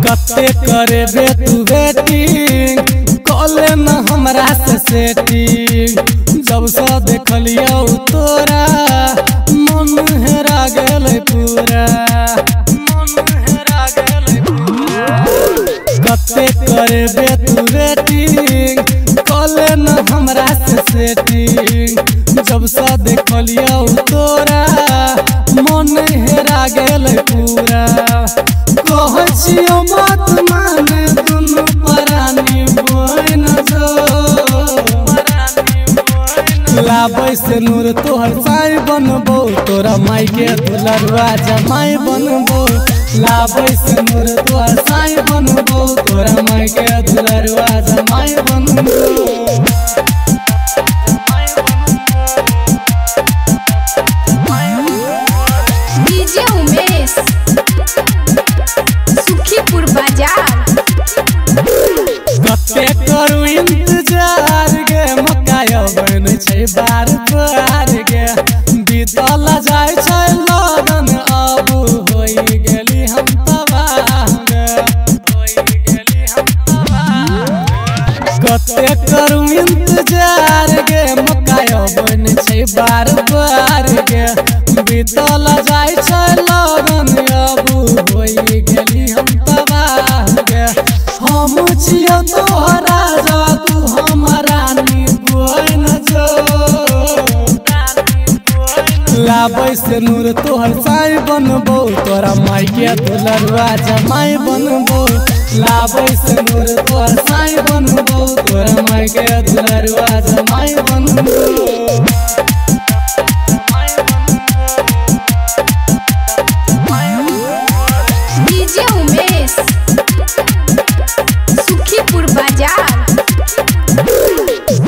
कते करे बे तू वेटिंग कॉले न हमरा से सेटिंग जब से देखलियो तोरा मन हेरा गेलै पूरा कते करे बे तू वेटिंग कॉले न हमरा से सेटिंग जब से देखलियो तोरा मन हेरा गेलै पूरा कहछियो मत माने दुनु परानी बन जो लाबै से नूर तोहर साई बनबो तोरा माई के दुलरुआ जमाई बनबो लाबै से नूर तोहर साई बनबो तोरा माई के दुलरुआ जमाई बनबो कते करू इंतजार गे मकाया बन छै बार बार गे बीतल जाय छै लगन अब होई गेली हम तबाह गे कते करू इंतजार गे मकाया बन छै बार बार गे बीतल जाय छै लगन अब होई गेली हम तबाह गे हम छियो तोहरा जो तू हमरा नी बन जो लाबै से नूर तोहर साई बनबो तोरा माई के दुलरुआ जमाई बनबो लाबै से नूर तोहर साई बनबो तोरा माई के दुलरुआ जमाई बनबो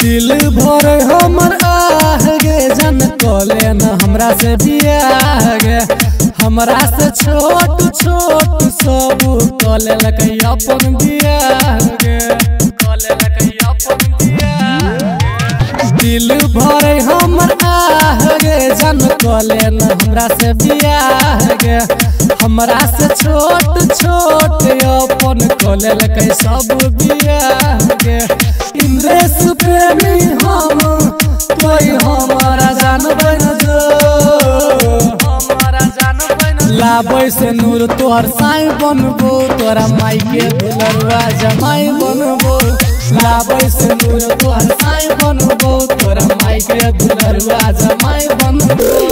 दिल भर हमर आह गे जन कले न हमरा से बियाह गे हमरा से छोट छोट सब कले लकै अपन बियाह गे दिल भर हमर आह गे जन कले न हमरा से बियाह गे हमरा से छोट छोट अपन कले लकै सब बियाह गे इंद्रेश प्रेमी हम कोई हमारा जान बन जो लाबै से नूर तोहर साई बनबो तोरा माई के दुलरुआ जमाई बनबो लाबै से नूर तोहर साई बनबो तोरा माई के दुलरुआ जमाई बनबो।